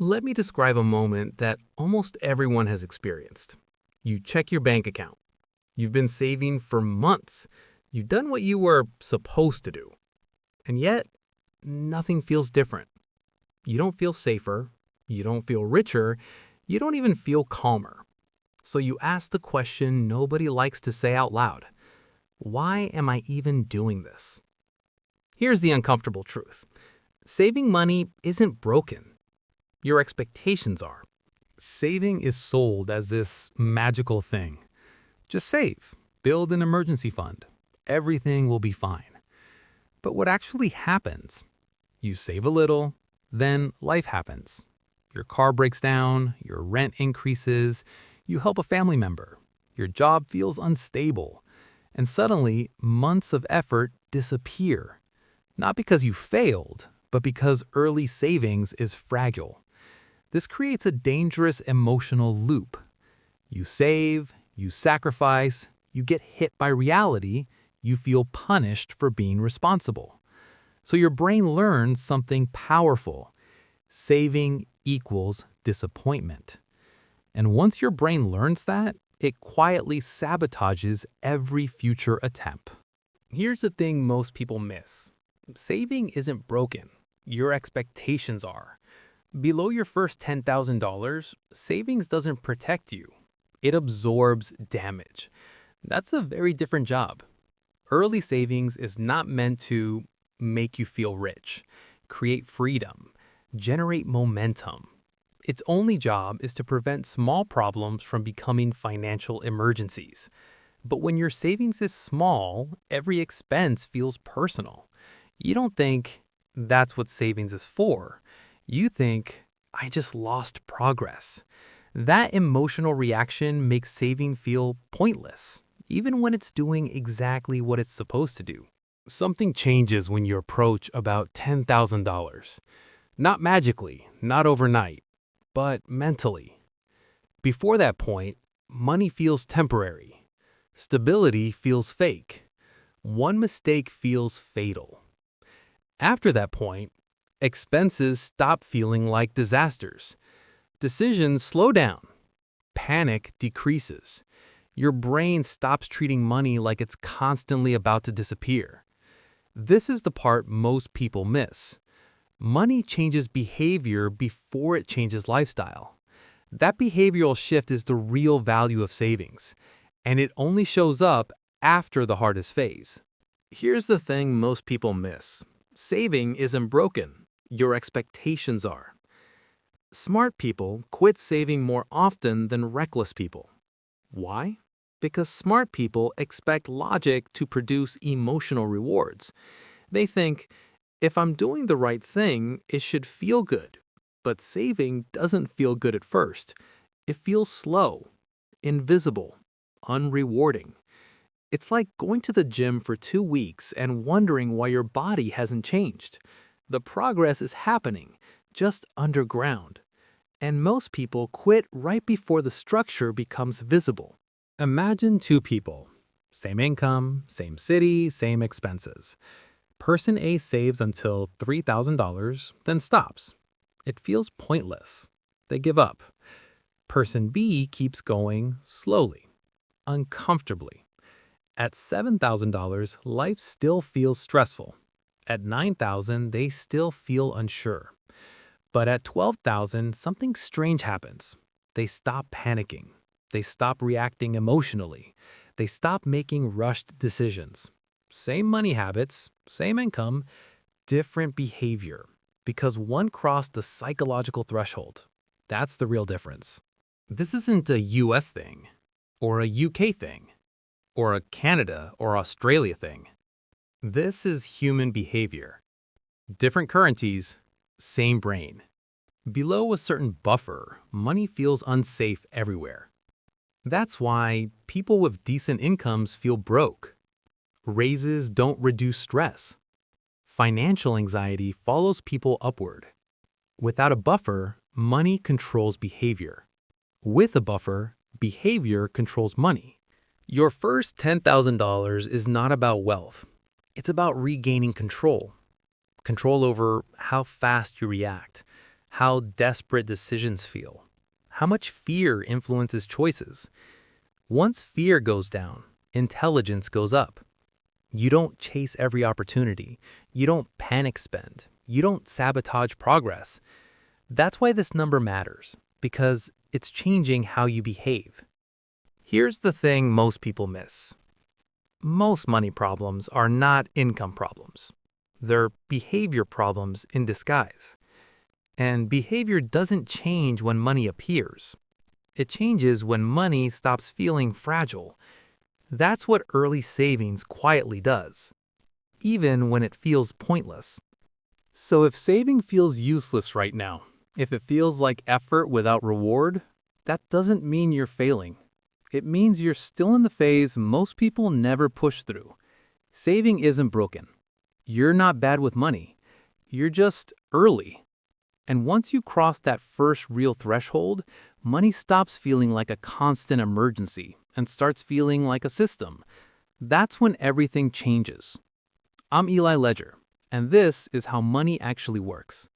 Let me describe a moment that almost everyone has experienced. You check your bank account. You've been saving for months. You've done what you were supposed to do. And yet, nothing feels different. You don't feel safer. You don't feel richer. You don't even feel calmer. So you ask the question nobody likes to say out loud. Why am I even doing this? Here's the uncomfortable truth. Saving money isn't broken. Your expectations are. Saving is sold as this magical thing. Just save. Build an emergency fund. Everything will be fine. But what actually happens? You save a little, then life happens. Your car breaks down, your rent increases, you help a family member, your job feels unstable, and suddenly months of effort disappear. Not because you failed, but because early savings is fragile. This creates a dangerous emotional loop. You save, you sacrifice, you get hit by reality, you feel punished for being responsible. So your brain learns something powerful. Saving equals disappointment. And once your brain learns that, it quietly sabotages every future attempt. Here's the thing most people miss. Saving isn't broken. Your expectations are. Below your first $10,000, savings doesn't protect you. It absorbs damage. That's a very different job. Early savings is not meant to make you feel rich, create freedom, generate momentum. Its only job is to prevent small problems from becoming financial emergencies. But when your savings is small, every expense feels personal. You don't think, that's what savings is for. You think, I just lost progress. That emotional reaction makes saving feel pointless, even when it's doing exactly what it's supposed to do. Something changes when you approach about $10,000. Not magically, not overnight, but mentally. Before that point, money feels temporary. Stability feels fake. One mistake feels fatal. After that point, expenses stop feeling like disasters. Decisions slow down. Panic decreases. Your brain stops treating money like it's constantly about to disappear. This is the part most people miss. Money changes behavior before it changes lifestyle. That behavioral shift is the real value of savings, and it only shows up after the hardest phase. Here's the thing most people miss. Saving isn't broken. Your expectations are. Smart people quit saving more often than reckless people. Why? Because smart people expect logic to produce emotional rewards. They think, if I'm doing the right thing, it should feel good. But saving doesn't feel good at first. It feels slow, invisible, unrewarding. It's like going to the gym for 2 weeks and wondering why your body hasn't changed. The progress is happening, just underground. And most people quit right before the structure becomes visible. Imagine two people. Same income, same city, same expenses. Person A saves until $3,000, then stops. It feels pointless. They give up. Person B keeps going slowly, uncomfortably. At $7,000, life still feels stressful. At $9,000, they still feel unsure. But at $12,000, something strange happens. They stop panicking. They stop reacting emotionally. They stop making rushed decisions. Same money habits, same income, different behavior. Because one crossed the psychological threshold. That's the real difference. This isn't a US thing, or a UK thing, or a Canada or Australia thing. This is human behavior. Different currencies, same brain. Below a certain buffer, money feels unsafe everywhere. That's why people with decent incomes feel broke. Raises don't reduce stress. Financial anxiety follows people upward. Without a buffer, money controls behavior. With a buffer, behavior controls money. Your first $10,000 is not about wealth. It's about regaining control. Control over how fast you react, how desperate decisions feel, how much fear influences choices. Once fear goes down, intelligence goes up. You don't chase every opportunity. You don't panic spend. You don't sabotage progress. That's why this number matters, because it's changing how you behave. Here's the thing most people miss. Most money problems are not income problems. They're behavior problems in disguise. And behavior doesn't change when money appears. It changes when money stops feeling fragile. That's what early savings quietly does, even when it feels pointless. So if saving feels useless right now, if it feels like effort without reward, that doesn't mean you're failing. It means you're still in the phase most people never push through. Saving isn't broken. You're not bad with money. You're just early. And once you cross that first real threshold, money stops feeling like a constant emergency and starts feeling like a system. That's when everything changes. I'm Eli Ledger, and this is how money actually works.